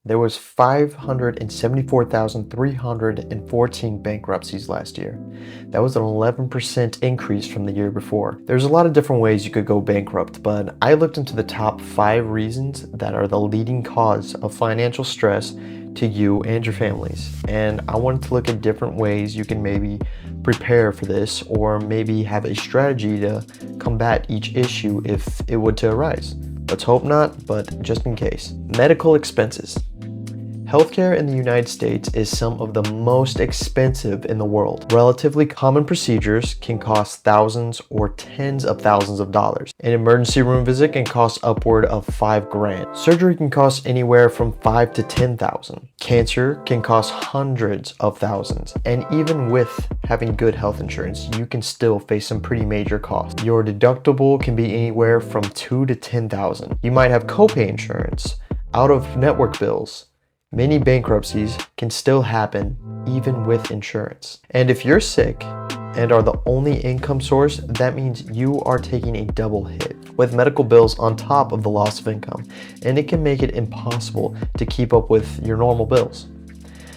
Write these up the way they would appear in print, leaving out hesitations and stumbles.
There was 574,314 bankruptcies last year. That was an 11% increase from the year before. There's a lot of different ways you could go bankrupt, but I looked into the top 5 reasons that are the leading cause of financial stress to you and your families. And I wanted to look at different ways you can maybe prepare for this, or maybe have a strategy to combat each issue if it were to arise. Let's hope not, but just in case. Medical expenses. Healthcare in the United States is some of the most expensive in the world. Relatively common procedures can cost thousands or tens of thousands of dollars. An emergency room visit can cost upward of $5,000. Surgery can cost anywhere from $5,000 to $10,000. Cancer can cost hundreds of thousands. And even with having good health insurance, you can still face some pretty major costs. Your deductible can be anywhere from $2,000 to $10,000. You might have copay insurance, out-of-network bills. Many bankruptcies can still happen even with insurance. And if you're sick and are the only income source, that means you are taking a double hit with medical bills on top of the loss of income, and it can make it impossible to keep up with your normal bills.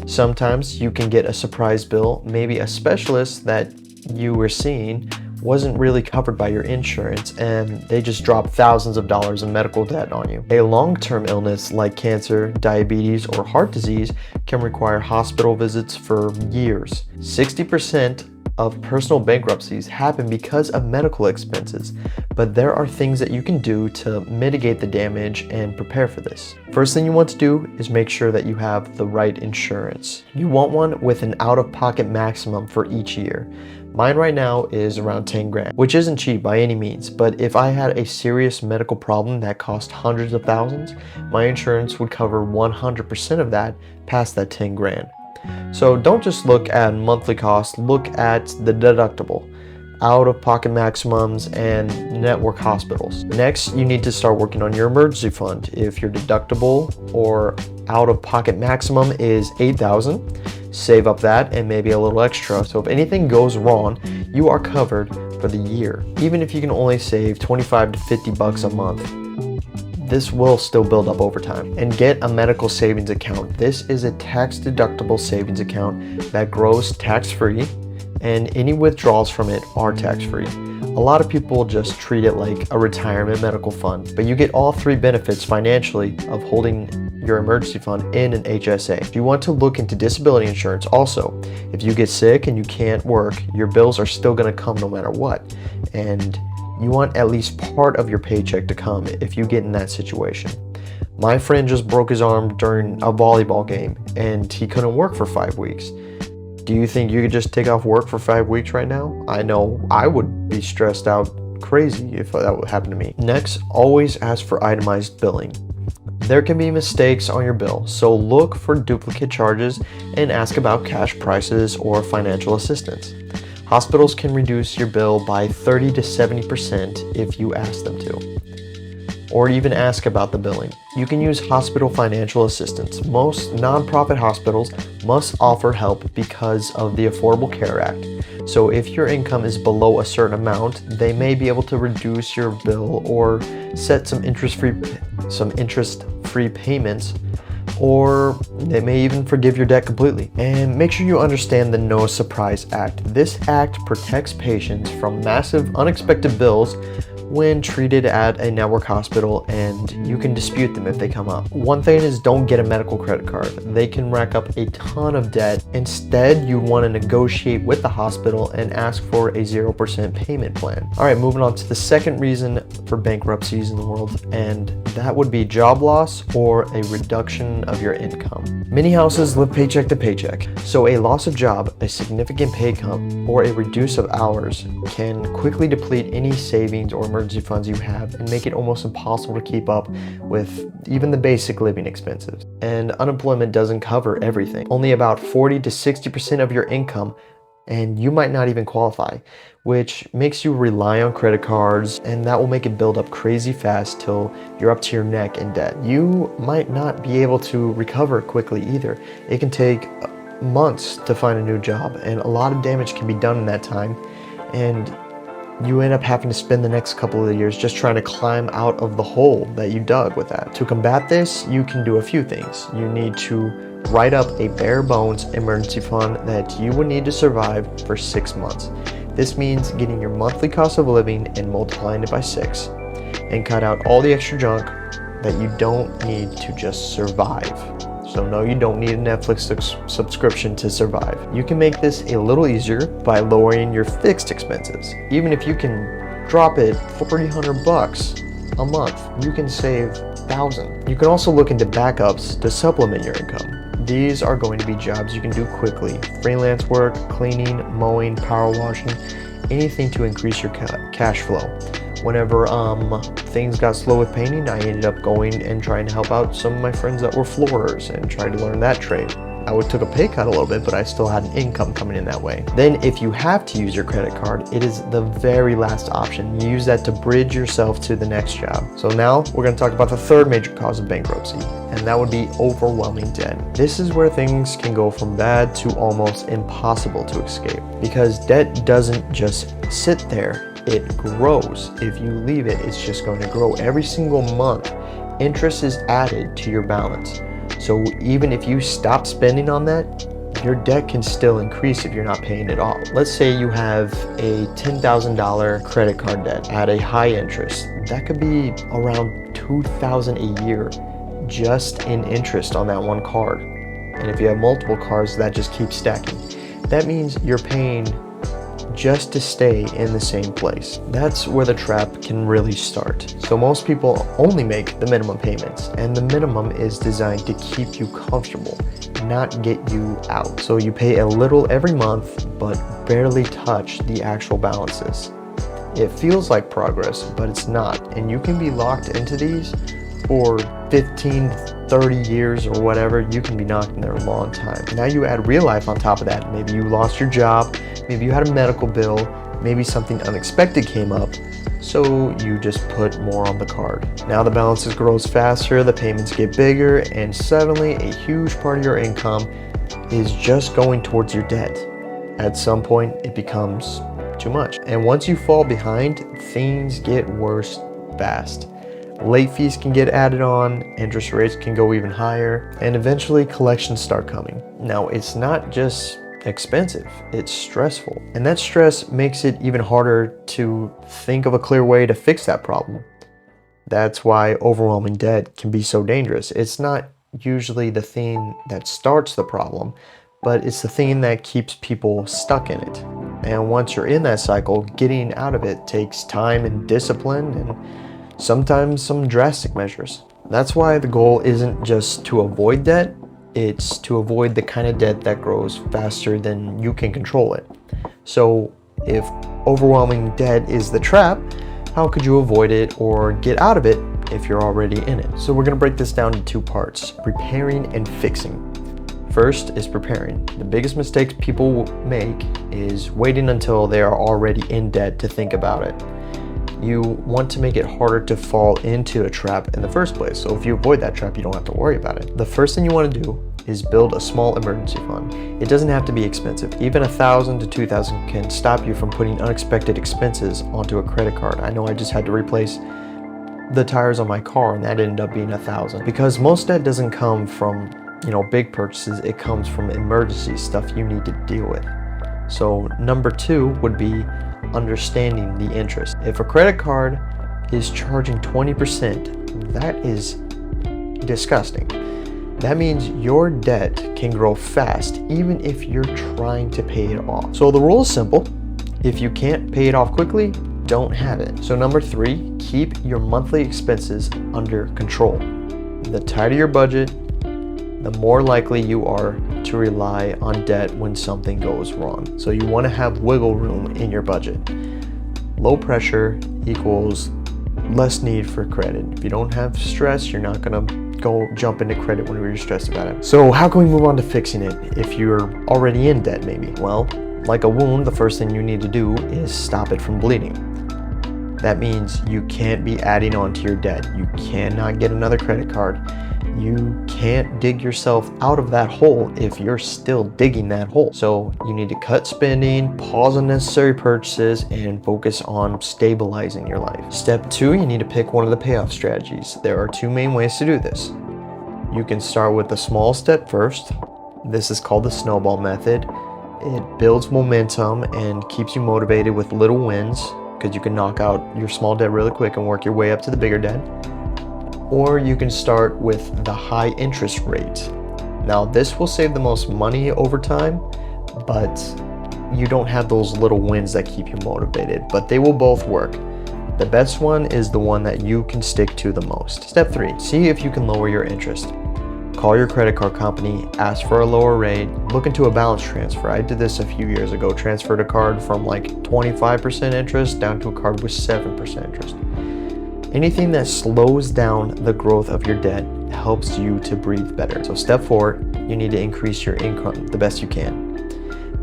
Sometimes you can get a surprise bill, maybe a specialist that you were seeing wasn't really covered by your insurance, and they just dropped thousands of dollars in medical debt on you. A long-term illness like cancer, diabetes, or heart disease can require hospital visits for years. 60% of personal bankruptcies happen because of medical expenses, but there are things that you can do to mitigate the damage and prepare for this. First thing you want to do is make sure that you have the right insurance. You want one with an out-of-pocket maximum for each year. Mine right now is around 10 grand, which isn't cheap by any means, but if I had a serious medical problem that cost hundreds of thousands, my insurance would cover 100% of that past that 10 grand. So don't just look at monthly costs, look at the deductible, out-of-pocket maximums, and network hospitals. Next, you need to start working on your emergency fund. If your deductible or out-of-pocket maximum is $8,000, save up that and maybe a little extra. So if anything goes wrong, you are covered for the year. Even if you can only save $25 to $50 a month, this will still build up over time. And get a medical savings account. This is a tax-deductible savings account that grows tax-free, and any withdrawals from it are tax-free. A lot of people just treat it like a retirement medical fund, but you get all 3 benefits financially of holding your emergency fund in an HSA. You want to look into disability insurance also. If you get sick and you can't work, your bills are still going to come no matter what. And you want at least part of your paycheck to come if you get in that situation. My friend just broke his arm during a volleyball game and he couldn't work for 5 weeks. Do you think you could just take off work for 5 weeks right now? I know I would be stressed out crazy if that would happen to me. Next, always ask for itemized billing. There can be mistakes on your bill, so look for duplicate charges and ask about cash prices or financial assistance. Hospitals can reduce your bill by 30 to 70% if you ask them to, or even ask about the billing. You can use hospital financial assistance. Most nonprofit hospitals must offer help because of the Affordable Care Act. So if your income is below a certain amount, they may be able to reduce your bill or set some interest-free payments, or they may even forgive your debt completely. And make sure you understand the No Surprise Act. This act protects patients from massive unexpected bills when treated at a network hospital, and you can dispute them if they come up. One thing is, don't get a medical credit card. They can rack up a ton of debt. Instead, you want to negotiate with the hospital and ask for a 0% payment plan. All right, moving on to the second reason for bankruptcies in the world, and that would be job loss or a reduction of your income. Many houses live paycheck to paycheck, so a loss of job, a significant pay cut, or a reduce of hours can quickly deplete any savings or emergency funds you have and make it almost impossible to keep up with even the basic living expenses. And unemployment doesn't cover everything. Only about 40 to 60% of your income, and you might not even qualify, which makes you rely on credit cards, and that will make it build up crazy fast till you're up to your neck in debt. You might not be able to recover quickly either. It can take months to find a new job, and a lot of damage can be done in that time, and you end up having to spend the next couple of years just trying to climb out of the hole that you dug with that. To combat this, you can do a few things. You need to write up a bare bones emergency fund that you would need to survive for 6 months. This means getting your monthly cost of living and multiplying it by 6, and cut out all the extra junk that you don't need to just survive. So no, you don't need a Netflix subscription to survive. You can make this a little easier by lowering your fixed expenses. Even if you can drop it $300 a month, you can save $1,000. You can also look into backups to supplement your income. These are going to be jobs you can do quickly. Freelance work, cleaning, mowing, power washing, anything to increase your cash flow. Whenever things got slow with painting, I ended up going and trying to help out some of my friends that were floorers and tried to learn that trade. I took a pay cut a little bit, but I still had an income coming in that way. Then if you have to use your credit card, it is the very last option. You use that to bridge yourself to the next job. So now we're going to talk about the third major cause of bankruptcy, and that would be overwhelming debt. This is where things can go from bad to almost impossible to escape, because debt doesn't just sit there. It grows. If you leave it, it's just going to grow. Every single month, interest is added to your balance. So even if you stop spending on that, your debt can still increase if you're not paying it off. Let's say you have a $10,000 credit card debt at a high interest. That could be around $2,000 a year just in interest on that one card. And if you have multiple cards, that just keeps stacking. That means you're paying just to stay in the same place. That's where the trap can really start. So most people only make the minimum payments, and the minimum is designed to keep you comfortable, not get you out. So you pay a little every month, but barely touch the actual balances. It feels like progress, but it's not, and you can be locked into these for 15, 30 years or whatever. You can be knocked in there a long time. Now you add real life on top of that. Maybe you lost your job, maybe you had a medical bill, maybe something unexpected came up, so you just put more on the card. Now the balances grows faster, the payments get bigger, and suddenly a huge part of your income is just going towards your debt. At some point, it becomes too much. And once you fall behind, things get worse fast. Late fees can get added on, interest rates can go even higher, and eventually collections start coming. Now, it's not just expensive, it's stressful. And that stress makes it even harder to think of a clear way to fix that problem. That's why overwhelming debt can be so dangerous. It's not usually the thing that starts the problem, but it's the thing that keeps people stuck in it. And once you're in that cycle, getting out of it takes time and discipline, and sometimes some drastic measures. That's why the goal isn't just to avoid debt, it's to avoid the kind of debt that grows faster than you can control it. So if overwhelming debt is the trap, how could you avoid it or get out of it if you're already in it? So we're going to break this down into two parts: preparing and fixing. First is preparing. The biggest mistakes people make is waiting until they are already in debt to think about it. You want to make it harder to fall into a trap in the first place. So if you avoid that trap, you don't have to worry about it. The first thing you want to do is build a small emergency fund. It doesn't have to be expensive. Even $1,000 to $2,000 can stop you from putting unexpected expenses onto a credit card. I know I just had to replace the tires on my car, and that ended up being $1,000. Because most debt doesn't come from, big purchases. It comes from emergency stuff you need to deal with. So number two would be understanding the interest. If a credit card is charging 20%, that is disgusting. That means your debt can grow fast even if you're trying to pay it off. So the rule is simple. If you can't pay it off quickly, don't have it. So number three, keep your monthly expenses under control. The tighter your budget, the more likely you are to rely on debt when something goes wrong. So you want to have wiggle room in your budget. Low pressure equals less need for credit. If you don't have stress, you're not going to go jump into credit whenever you're stressed about it. So how can we move on to fixing it if you're already in debt maybe? Well, like a wound, the first thing you need to do is stop it from bleeding. That means you can't be adding on to your debt. You cannot get another credit card. You can't dig yourself out of that hole if you're still digging that hole. So you need to cut spending, pause unnecessary purchases, and focus on stabilizing your life. Step 2, you need to pick one of the payoff strategies. There are 2 main ways to do this. You can start with a small step first. This is called the snowball method. It builds momentum and keeps you motivated with little wins, because you can knock out your small debt really quick and work your way up to the bigger debt. Or you can start with the high interest rate. Now this will save the most money over time, but you don't have those little wins that keep you motivated, but they will both work. The best one is the one that you can stick to the most. Step 3, see if you can lower your interest. Call your credit card company, ask for a lower rate, look into a balance transfer. I did this a few years ago, transferred a card from like 25% interest down to a card with 7% interest. Anything that slows down the growth of your debt helps you to breathe better. So step 4, you need to increase your income the best you can.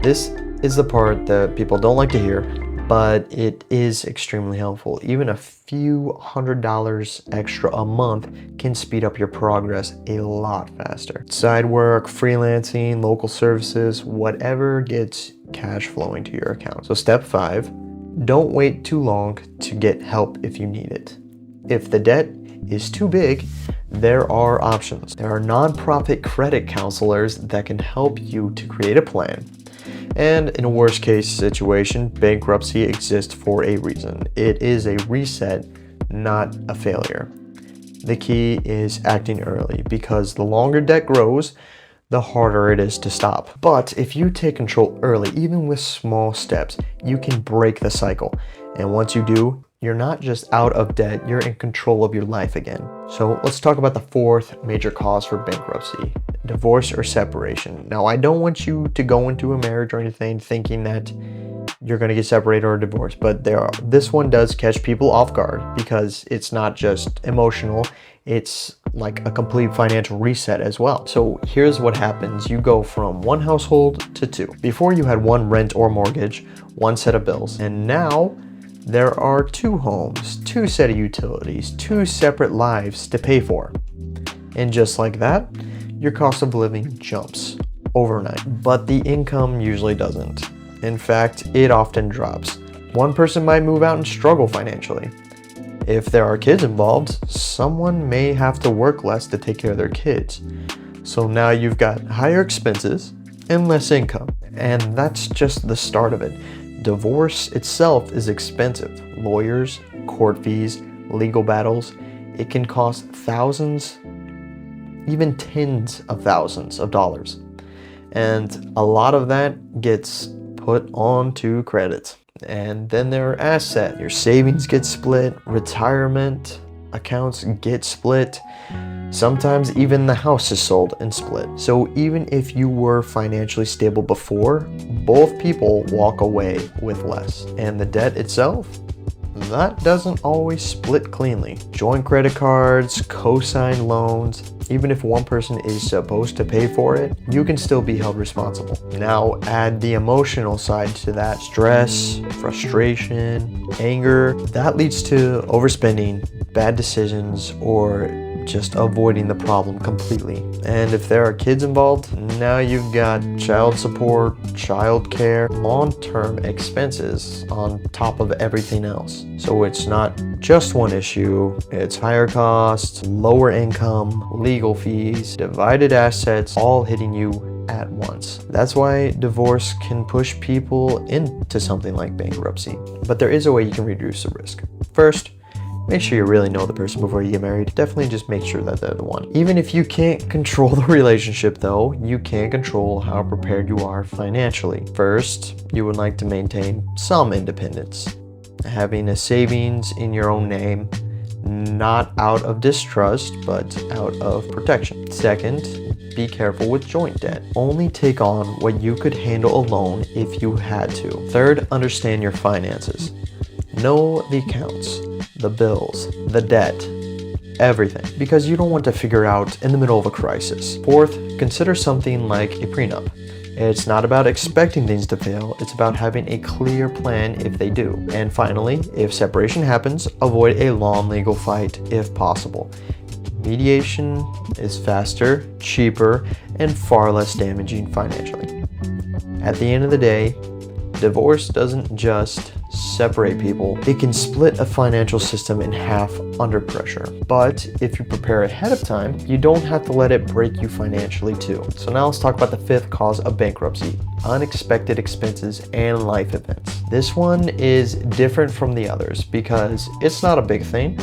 This is the part that people don't like to hear, but it is extremely helpful. Even a few $100s extra a month can speed up your progress a lot faster. Side work, freelancing, local services, whatever gets cash flowing to your account. So step 5, don't wait too long to get help if you need it. If the debt is too big, there are options. There are nonprofit credit counselors that can help you to create a plan. And in a worst case situation, bankruptcy exists for a reason. It is a reset, not a failure. The key is acting early, because the longer debt grows, the harder it is to stop. But if you take control early, even with small steps, you can break the cycle. And once you do, you're not just out of debt, you're in control of your life again. So let's talk about the 4th major cause for bankruptcy: divorce or separation. Now, I don't want you to go into a marriage or anything thinking that you're going to get separated or divorced, but this one does catch people off guard, because it's not just emotional, it's like a complete financial reset as well. So here's what happens. You go from one household to 2. Before, you had one rent or mortgage, one set of bills, and now there are 2 homes, 2 set of utilities, 2 separate lives to pay for. And just like that, your cost of living jumps overnight. But the income usually doesn't. In fact, it often drops. One person might move out and struggle financially. If there are kids involved, someone may have to work less to take care of their kids. So now you've got higher expenses and less income. And that's just the start of it. Divorce itself is expensive. Lawyers, court fees, legal battles. It can cost thousands, even tens of thousands of dollars. And a lot of that gets put onto credit. And then there are assets. Your savings get split, retirement accounts get split. Sometimes even the house is sold and split. So even if you were financially stable before, both people walk away with less. And the debt itself, that doesn't always split cleanly. Joint credit cards, co-signed loans, even if one person is supposed to pay for it, you can still be held responsible. Now add the emotional side to that. Stress, frustration, anger, that leads to overspending, bad decisions, or just avoiding the problem completely. And if there are kids involved, now you've got child support, child care, long-term expenses on top of everything else. So it's not just one issue, it's higher costs, lower income, legal fees, divided assets, all hitting you at once. That's why divorce can push people into something like bankruptcy. But there is a way you can reduce the risk. First, make sure you really know the person before you get married. Definitely just make sure that they're the one. Even if you can't control the relationship though, you can control how prepared you are financially. First, you would like to maintain some independence. Having a savings in your own name, not out of distrust, but out of protection. Second, be careful with joint debt. Only take on what you could handle alone if you had to. Third, understand your finances. Know the accounts, the bills, the debt, everything, because you don't want to figure out in the middle of a crisis. Fourth, consider something like a prenup. It's not about expecting things to fail, it's about having a clear plan if they do. And finally, if separation happens, avoid a long legal fight if possible. Mediation is faster, cheaper, and far less damaging financially. At the end of the day, divorce doesn't just separate people, it can split a financial system in half under pressure. But if you prepare ahead of time, you don't have to let it break you financially too. So now let's talk about the fifth cause of bankruptcy: unexpected expenses and life events. This one is different from the others because it's not a big thing.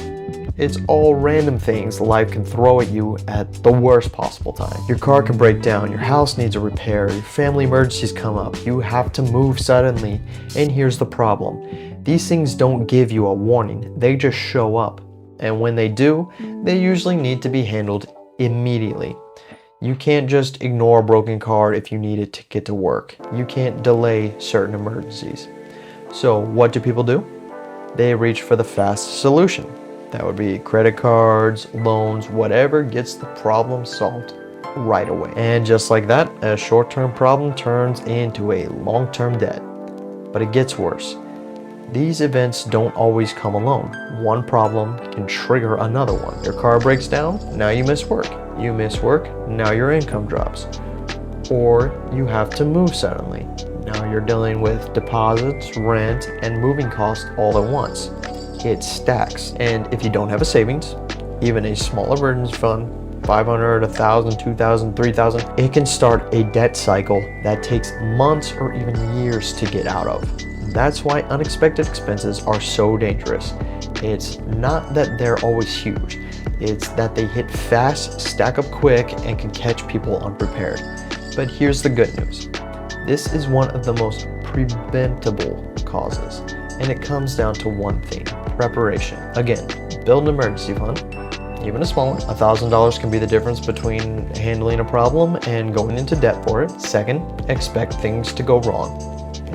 It's all random things life can throw at you at the worst possible time. Your car can break down, your house needs a repair, your family emergencies come up, you have to move suddenly, and here's the problem. These things don't give you a warning, they just show up. And when they do, they usually need to be handled immediately. You can't just ignore a broken car if you need it to get to work. You can't delay certain emergencies. So what do people do? They reach for the fast solution. That would be credit cards, loans, whatever gets the problem solved right away. And just like that, a short-term problem turns into a long-term debt. But it gets worse. These events don't always come alone. One problem can trigger another one. Your car breaks down, now you miss work. You miss work, now your income drops. Or you have to move suddenly. Now you're dealing with deposits, rent, and moving costs all at once. It stacks. And if you don't have a savings, even a small emergency fund, $500, $1,000, $2,000, $3,000, it can start a debt cycle that takes months or even years to get out of. That's why unexpected expenses are so dangerous. It's not that they're always huge, it's that they hit fast, stack up quick, and can catch people unprepared. But here's the good news. This is one of the most preventable causes, and it comes down to one thing: preparation. Again, build an emergency fund, even a small one. $1,000 can be the difference between handling a problem and going into debt for it. Second, expect things to go wrong.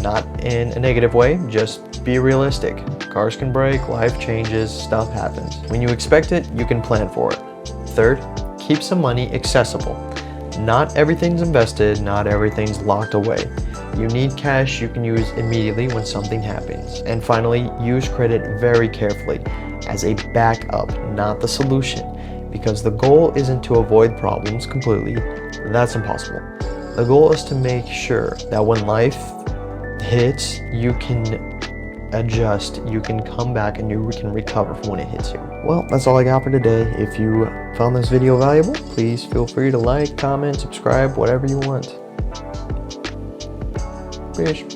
Not in a negative way, just be realistic. Cars can break, life changes, stuff happens. When you expect it, you can plan for it. Third, keep some money accessible. Not everything's invested, not everything's locked away. You need cash you can use immediately when something happens. And finally, use credit very carefully as a backup, not the solution, because the goal isn't to avoid problems completely. That's impossible. The goal is to make sure that when life hits, you can adjust, you can come back, and you can recover from when it hits you. Well, that's all I got for today. If you found this video valuable, please feel free to like, comment, subscribe, whatever you want. Peace.